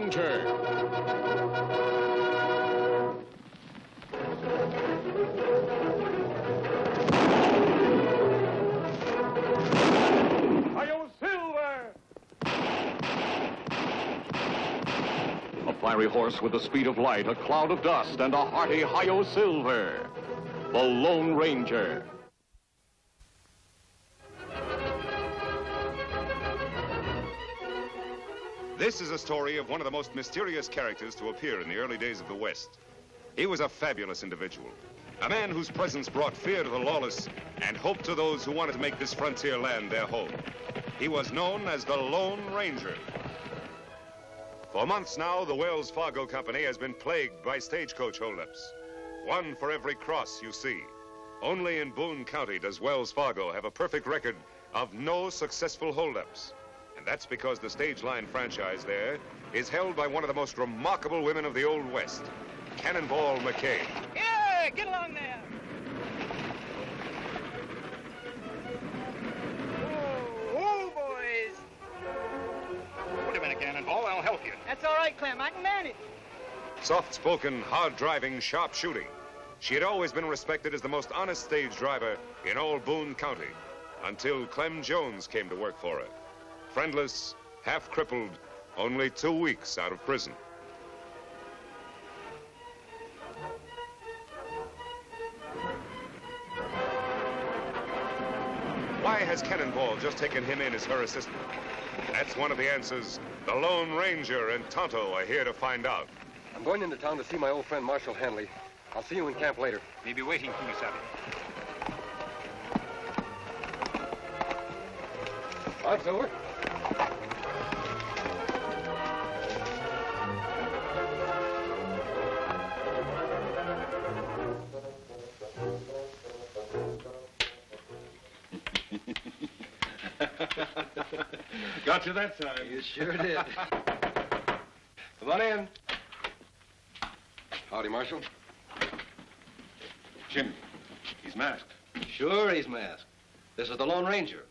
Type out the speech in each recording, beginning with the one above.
Ranger. Hi-yo, Silver! A fiery horse with the speed of light, a cloud of dust, and a hearty Hi-yo Silver. The Lone Ranger. This is a story of one of the most mysterious characters to appear in the early days of the West. He was a fabulous individual, a man whose presence brought fear to the lawless and hope to those who wanted to make this frontier land their home. He was known as the Lone Ranger. For months now, the Wells Fargo Company has been plagued by stagecoach holdups. One for every cross you see. Only in Boone County does Wells Fargo have a perfect record of no successful holdups. And that's because the Stage Line franchise there is held by one of the most remarkable women of the Old West, Cannonball McKay. Yeah, get along there. Whoa, boys. Wait a minute, Cannonball. I'll help you. That's all right, Clem. I can manage. Soft-spoken, hard-driving, sharp shooting. She had always been respected as the most honest stage driver in all Boone County, until Clem Jones came to work for her. Friendless, half-crippled, only 2 weeks out of prison. Why has Cannonball just taken him in as her assistant? That's one of the answers the Lone Ranger and Tonto are here to find out. I'm going into town to see my old friend Marshal Hanley. I'll see you in camp later. May be waiting for you, Savvy. Right, Silver. Got you that time. You sure did. Come on in. Howdy, Marshal. Jim, he's masked. Sure, he's masked. This is the Lone Ranger.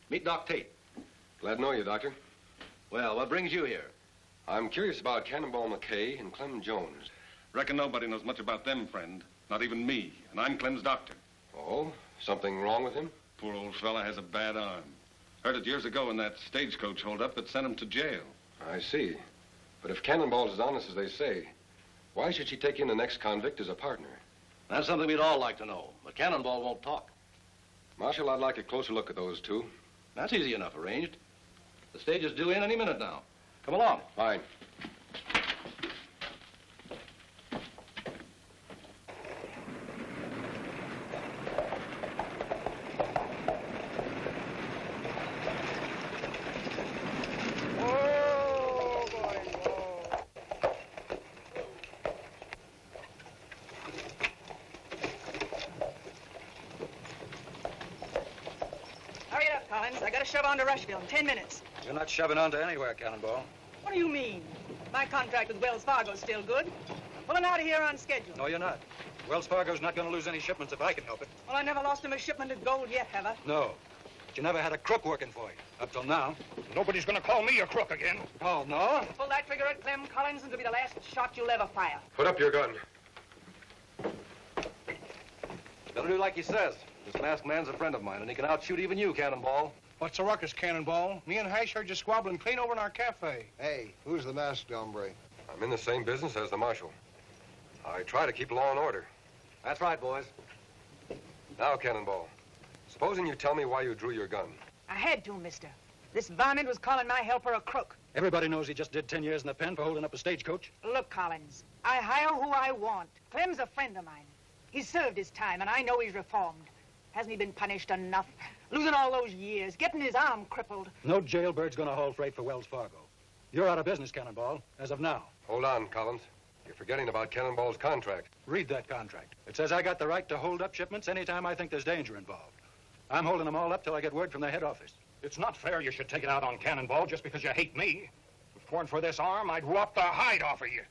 Meet Doc Tate. Glad to know you, Doctor. Well, what brings you here? I'm curious about Cannonball McKay and Clem Jones. Reckon nobody knows much about them, friend. Not even me. And I'm Clem's doctor. Oh, something wrong with him? Poor old fella has a bad arm. Heard it years ago in that stagecoach holdup that sent him to jail. I see. But if Cannonball's as honest as they say, why should she take in the next convict as a partner? That's something we'd all like to know, but Cannonball won't talk. Marshal, I'd like a closer look at those two. That's easy enough arranged. The stage is due in any minute now. Come along. Fine. Whoa, boys, whoa. Hurry it up, Collins. I got to shove on to Rushville in 10 minutes. You're not shoving on to anywhere, Cannonball. What do you mean? My contract with Wells Fargo's still good. Pulling out of here on schedule. No, you're not. Wells Fargo's not going to lose any shipments if I can help it. Well, I never lost him a shipment of gold yet, have I? No. But you never had a crook working for you, up till now. Nobody's gonna call me a crook again. Oh, no? Pull that trigger at Clem Collins and it'll be the last shot you'll ever fire. Put up your gun. Better do like he says. This masked man's a friend of mine, and he can outshoot even you, Cannonball. What's the ruckus, Cannonball? Me and Hash heard you squabbling clean over in our cafe. Hey, who's the masked hombre? I'm in the same business as the Marshal. I try to keep law and order. That's right, boys. Now, Cannonball, supposing you tell me why you drew your gun. I had to, mister. This varmint was calling my helper a crook. Everybody knows he just did 10 years in the pen for holding up a stagecoach. Look, Collins, I hire who I want. Clem's a friend of mine. He's served his time, and I know he's reformed. Hasn't he been punished enough? Losing all those years, getting his arm crippled. No jailbird's going to haul freight for Wells Fargo. You're out of business, Cannonball, as of now. Hold on, Collins. You're forgetting about Cannonball's contract. Read that contract. It says I got the right to hold up shipments anytime I think there's danger involved. I'm holding them all up till I get word from the head office. It's not fair you should take it out on Cannonball just because you hate me. If it weren't for this arm, I'd rip the hide off of you.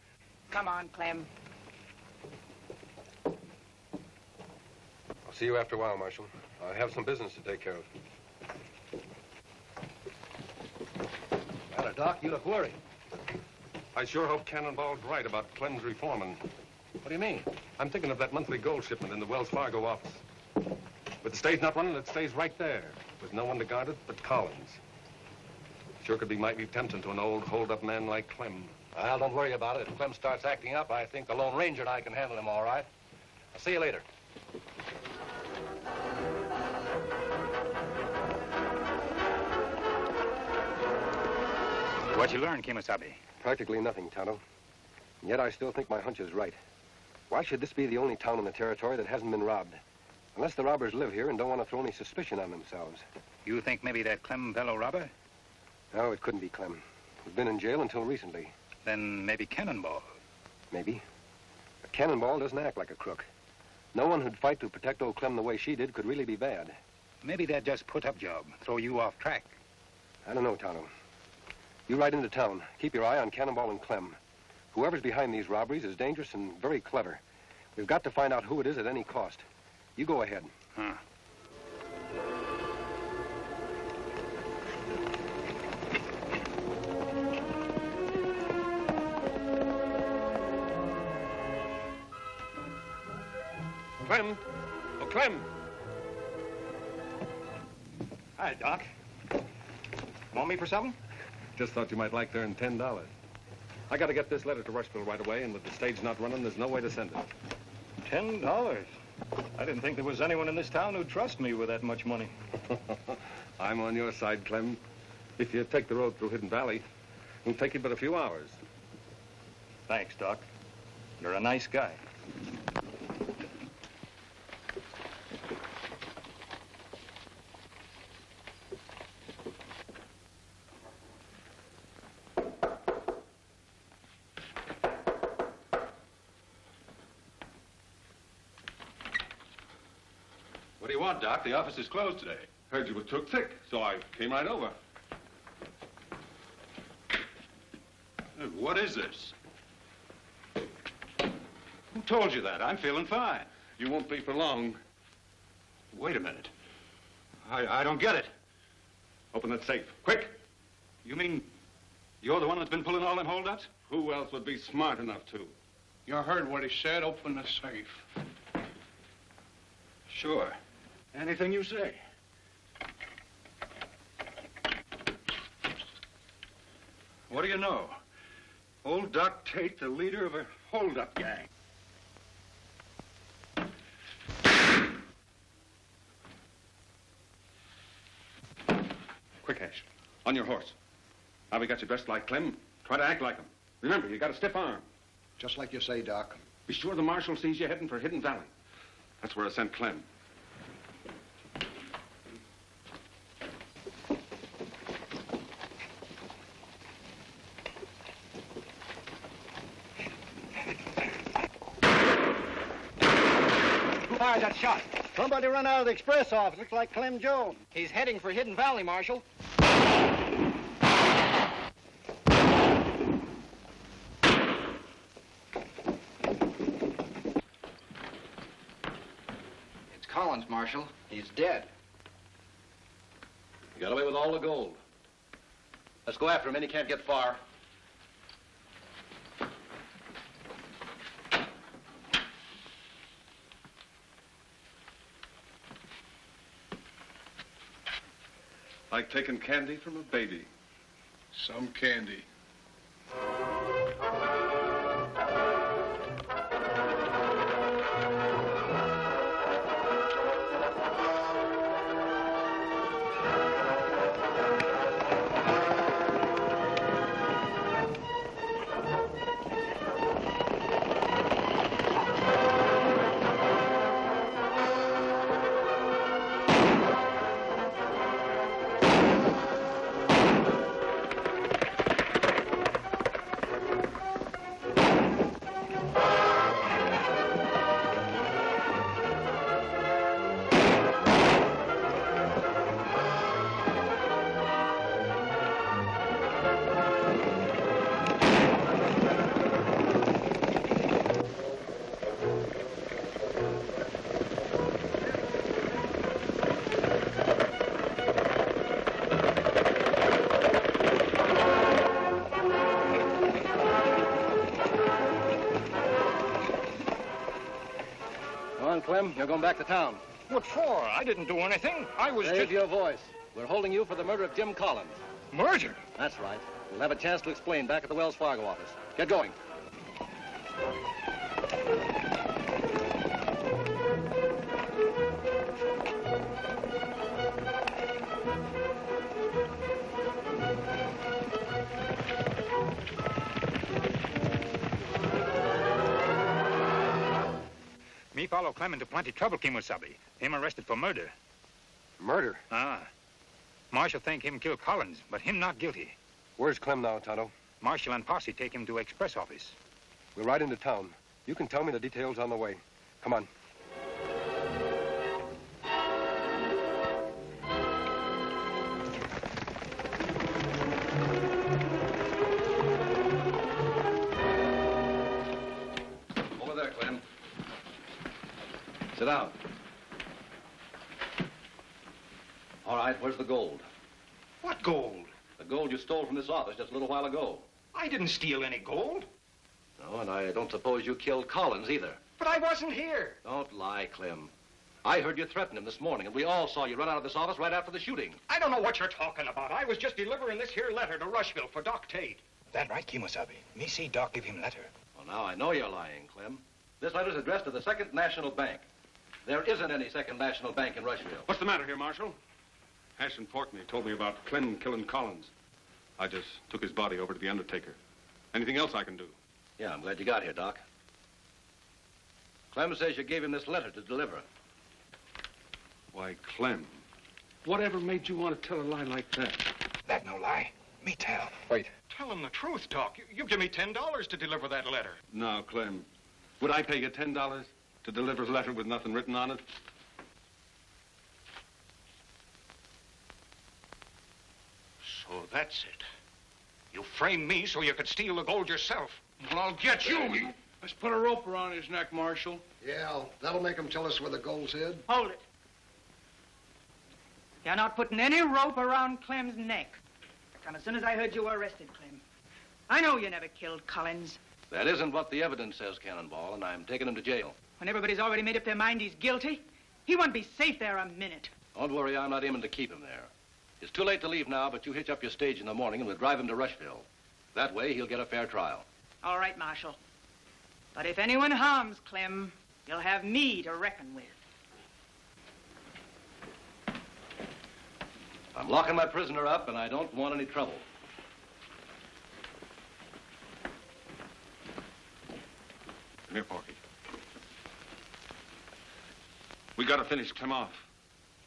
Come on, Clem. I'll see you after a while, Marshal. I have some business to take care of. Well, Doc, you look worried. I sure hope Cannonball's right about Clem's reforming. What do you mean? I'm thinking of that monthly gold shipment in the Wells Fargo office. With the stage not running, it stays right there, with no one to guard it but Collins. Sure could be mighty tempting to an old hold-up man like Clem. Well, don't worry about it. If Clem starts acting up, I think the Lone Ranger and I can handle him all right. I'll see you later. What you learned, Kimasabi? Practically nothing, Tonto. And yet I still think my hunch is right. Why should this be the only town in the territory that hasn't been robbed? Unless the robbers live here and don't want to throw any suspicion on themselves. You think maybe that Clem fellow robber? No, it couldn't be Clem. He's been in jail until recently. Then maybe Cannonball. Maybe. But Cannonball doesn't act like a crook. No one who'd fight to protect old Clem the way she did could really be bad. Maybe that just put-up job, throw you off track. I don't know, Tonto. You ride into town. Keep your eye on Cannonball and Clem. Whoever's behind these robberies is dangerous and very clever. We've got to find out who it is at any cost. You go ahead. Huh. Clem! Oh, Clem! Hi, Doc. Want me for something? Just thought you might like to earn $10. I got to get this letter to Rushville right away, and with the stage not running, there's no way to send it. $10? I didn't think there was anyone in this town who'd trust me with that much money. I'm on your side, Clem. If you take the road through Hidden Valley, it'll take you but a few hours. Thanks, Doc. You're a nice guy. What do you want, Doc? The office is closed today. Heard you were took sick, so I came right over. What is this? Who told you that? I'm feeling fine. You won't be for long. Wait a minute. I don't get it. Open that safe, quick. You mean you're the one that's been pulling all them holdups? Who else would be smart enough to? You heard what he said. Open the safe. Sure. Anything you say. What do you know? Old Doc Tate, the leader of a hold-up gang. Quick, Ash. On your horse. Now we got you dressed like Clem. Try to act like him. Remember, you got a stiff arm. Just like you say, Doc. Be sure the marshal sees you heading for Hidden Valley. That's where I sent Clem. Who fired that shot? Somebody run out of the express office. Looks like Clem Jones. He's heading for Hidden Valley, Marshal. It's Collins, Marshal. He's dead. He got away with all the gold. Let's go after him, and he can't get far. Like taking candy from a baby. Some candy. back to town. What for? I didn't do anything. I was Raise just... your voice. We're holding you for the murder of Jim Collins. Murder? That's right. We'll have a chance to explain back at the Wells Fargo office. Get going. Me follow Clem into plenty trouble, Kimosabe. Him arrested for murder. Murder? Ah. Marshal think him kill Collins, but him not guilty. Where's Clem now, Tonto? Marshal and posse take him to express office. We'll ride into town. You can tell me the details on the way. Come on. Over there, Clem. Sit down. All right, where's the gold? What gold? The gold you stole from this office just a little while ago. I didn't steal any gold. No, and I don't suppose you killed Collins either. But I wasn't here. Don't lie, Clem. I heard you threaten him this morning, and we all saw you run out of this office right after the shooting. I don't know what you're talking about. I was just delivering this here letter to Rushville for Doc Tate. That right, Kimosabe? Me see Doc give him letter. Well, now I know you're lying, Clem. This letter's addressed to the Second National Bank. There isn't any Second National Bank in Rushville. What's the matter here, Marshal? Hash and Portney told me about Clem killing Collins. I just took his body over to the undertaker. Anything else I can do? Yeah, I'm glad you got here, Doc. Clem says you gave him this letter to deliver. Why, Clem, whatever made you want to tell a lie like that? That no lie. Me tell. Wait. Tell him the truth, Doc. You give me $10 to deliver that letter. No, Clem. Would I pay you $10 to deliver a letter with nothing written on it? So that's it. You framed me so you could steal the gold yourself. Well, I'll get you. Let's put a rope around his neck, Marshal. Yeah, that'll make him tell us where the gold's hid. Hold it. You're not putting any rope around Clem's neck. Come as soon as I heard you were arrested, Clem. I know you never killed Collins. That isn't what the evidence says, Cannonball, and I'm taking him to jail. When everybody's already made up their mind he's guilty, he won't be safe there a minute. Don't worry, I'm not aiming to keep him there. It's too late to leave now, but you hitch up your stage in the morning and we'll drive him to Rushville. That way, he'll get a fair trial. All right, Marshal. But if anyone harms Clem, you'll have me to reckon with. I'm locking my prisoner up, and I don't want any trouble. Come here, Porky. We gotta finish Clem off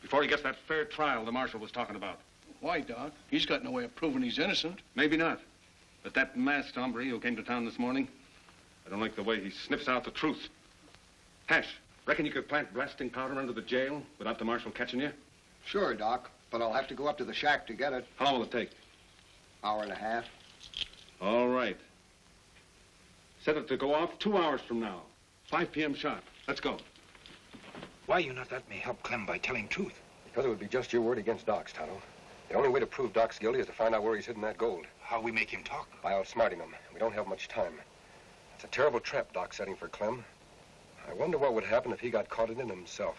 before he gets that fair trial the marshal was talking about. Why, Doc? He's got no way of proving he's innocent. Maybe not. But that masked hombre who came to town this morning, I don't like the way he sniffs out the truth. Hash, reckon you could plant blasting powder under the jail without the marshal catching you? Sure, Doc, but I'll have to go up to the shack to get it. How long will it take? Hour and a half. All right. Set it to go off 2 hours from now. 5 p.m. sharp. Let's go. Why you not let me help Clem by telling truth? Because it would be just your word against Doc's, Tonto. The only way to prove Doc's guilty is to find out where he's hidden that gold. How we make him talk? By outsmarting him. We don't have much time. It's a terrible trap Doc's setting for Clem. I wonder what would happen if he got caught in it himself.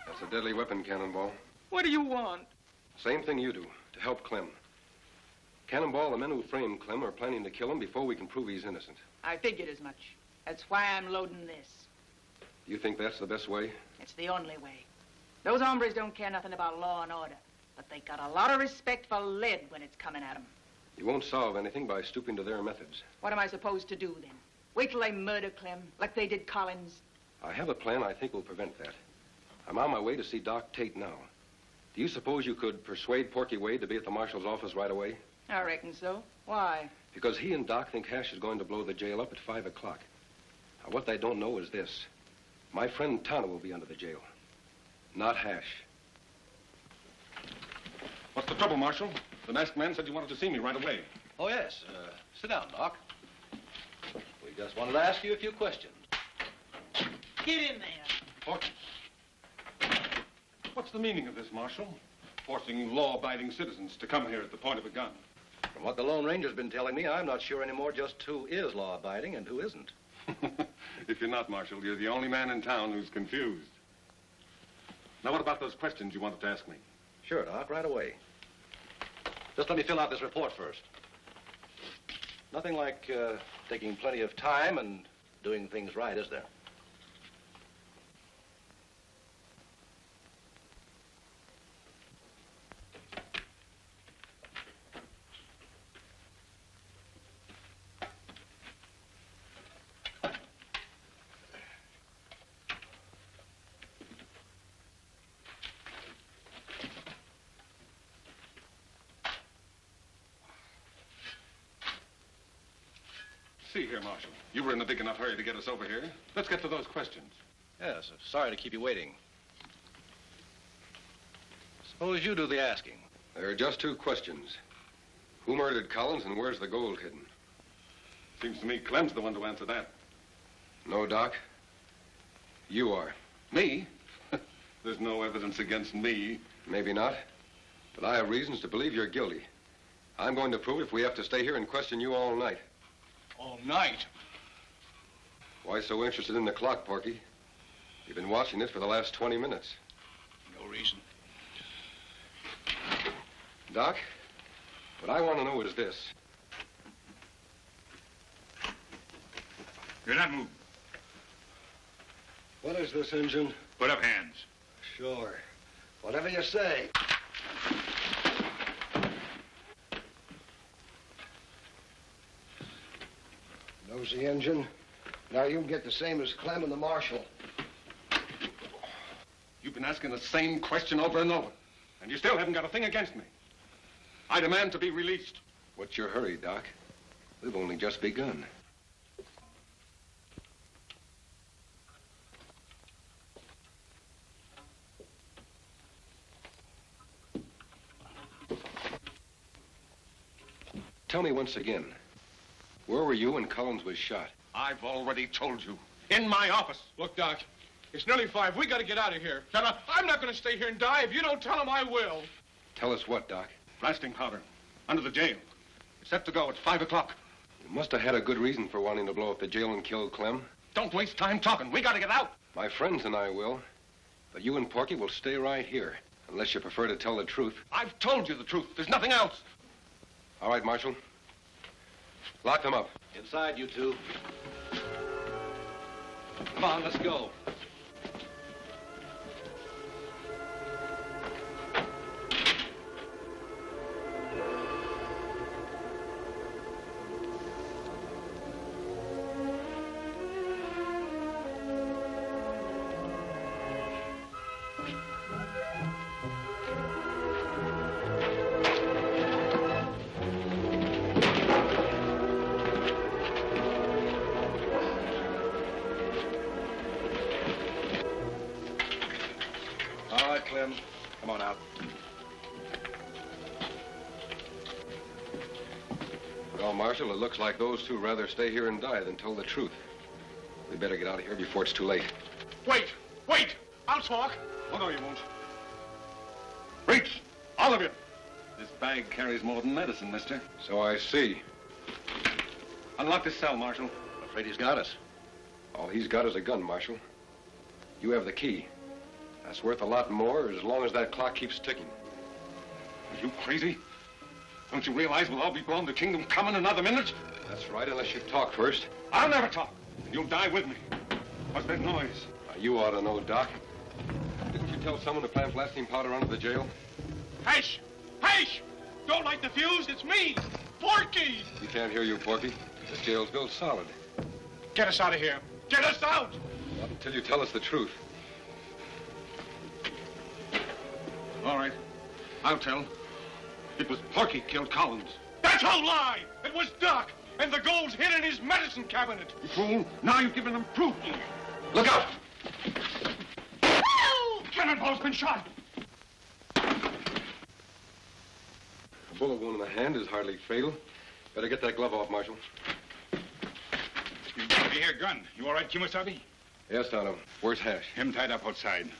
That's a deadly weapon, Cannonball. What do you want? Same thing you do, to help Clem. Cannonball, the men who framed Clem are planning to kill him before we can prove he's innocent. I figured as much. That's why I'm loading this. Do you think that's the best way? It's the only way. Those hombres don't care nothing about law and order, but they got a lot of respect for lead when it's coming at them. You won't solve anything by stooping to their methods. What am I supposed to do, then? Wait till they murder Clem, like they did Collins? I have a plan I think will prevent that. I'm on my way to see Doc Tate now. Do you suppose you could persuade Porky Wade to be at the marshal's office right away? I reckon so. Why? Because he and Doc think Hash is going to blow the jail up at 5 o'clock. Now, what they don't know is this. My friend Tonto will be under the jail, not Hash. What's the trouble, Marshal? The masked man said you wanted to see me right away. Oh, yes. Sit down, Doc. We just wanted to ask you a few questions. Get in there. Porky, What's the meaning of this, Marshal? Forcing law-abiding citizens to come here at the point of a gun. From what the Lone Ranger's been telling me, I'm not sure anymore just who is law-abiding and who isn't. If you're not, Marshal, you're the only man in town who's confused. Now, what about those questions you wanted to ask me? Sure, Doc, right away. Just let me fill out this report first. Nothing like taking plenty of time and doing things right, is there? See here, Marshal. You were in a big enough hurry to get us over here. Let's get to those questions. Yes, sorry to keep you waiting. Suppose you do the asking. There are just two questions. Who murdered Collins and where's the gold hidden? Seems to me Clem's the one to answer that. No, Doc. You are. Me? There's no evidence against me. Maybe not. But I have reasons to believe you're guilty. I'm going to prove it if we have to stay here and question you all night. All night? Why so interested in the clock, Porky? You've been watching it for the last 20 minutes. No reason. Doc, what I want to know is this. You're not moving. What is this, Injun? Put up hands. Sure. Whatever you say. Nosy Injun. Now you can get the same as Clem and the Marshal. You've been asking the same question over and over, and you still haven't got a thing against me. I demand to be released. What's your hurry, Doc? We've only just begun. Tell me once again, where were you when Collins was shot? I've already told you. In my office. Look, Doc, it's nearly 5. We got to get out of here. Fella, I'm not going to stay here and die. If you don't tell him, I will. Tell us what, Doc? Blasting powder. Under the jail. It's set to go at 5 o'clock. You must have had a good reason for wanting to blow up the jail and kill Clem. Don't waste time talking. We got to get out. My friends and I will. But you and Porky will stay right here, unless you prefer to tell the truth. I've told you the truth. There's nothing else. All right, Marshal. Lock them up. Inside, you two. Come on, let's go. Clem, come on out. Well, Marshal, it looks like those two rather stay here and die than tell the truth. We better get out of here before it's too late. Wait! Wait! I'll talk. Oh, no, you won't. Reach! All of you! This bag carries more than medicine, mister. So I see. Unlock this cell, Marshal. I'm afraid he's got us. All he's got is a gun, Marshal. You have the key. That's worth a lot more as long as that clock keeps ticking. Are you crazy? Don't you realize we'll all be blown to kingdom come in another minute? That's right, unless you talk first. I'll never talk. You'll die with me. What's that noise? You ought to know, Doc. Didn't you tell someone to plant blasting powder under the jail? Hush! Hush! Don't light the fuse. It's me, Porky. We can't hear you, Porky. This jail's built solid. Get us out of here. Get us out! Not until you tell us the truth. All right. I'll tell. It was Porky killed Collins. That's a lie! It was Doc, and the gold's hid in his medicine cabinet. You fool. Now you've given them proof. Look out! Cannonball's been shot. A bullet wound in the hand is hardly fatal. Better get that glove off, Marshal. You got me here, gun. You all right, Kimasabi? Yes, Tonto. Where's Hash? Him tied up outside.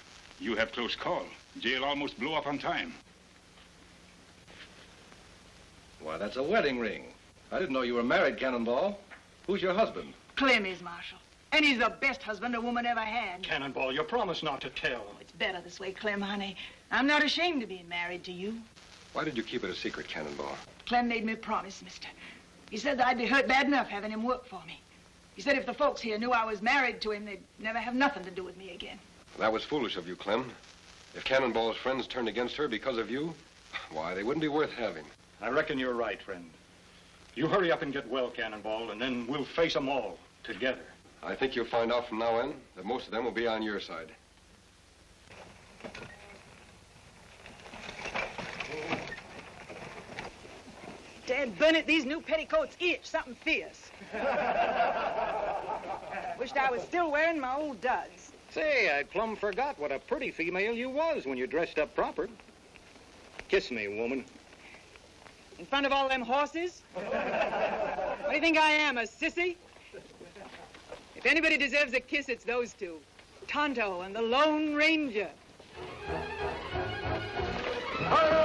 You have close call. Jail almost blew up on time. Why, that's a wedding ring. I didn't know you were married, Cannonball. Who's your husband? Clem is, Marshal. And he's the best husband a woman ever had. Cannonball, you promised not to tell. It's better this way, Clem, honey. I'm not ashamed of being married to you. Why did you keep it a secret, Cannonball? Clem made me a promise, mister. He said that I'd be hurt bad enough having him work for me. He said if the folks here knew I was married to him, they'd never have nothing to do with me again. That was foolish of you, Clem. If Cannonball's friends turned against her because of you, why, they wouldn't be worth having. I reckon you're right, friend. You hurry up and get well, Cannonball, and then we'll face them all together. I think you'll find out from now on that most of them will be on your side. Dad burn it, these new petticoats itch something fierce. Wished I was still wearing my old duds. Say, I plumb forgot what a pretty female you was when you dressed up proper. Kiss me, woman. In front of all them horses? What do you think I am, a sissy? If anybody deserves a kiss, it's those two. Tonto and the Lone Ranger. Hurry!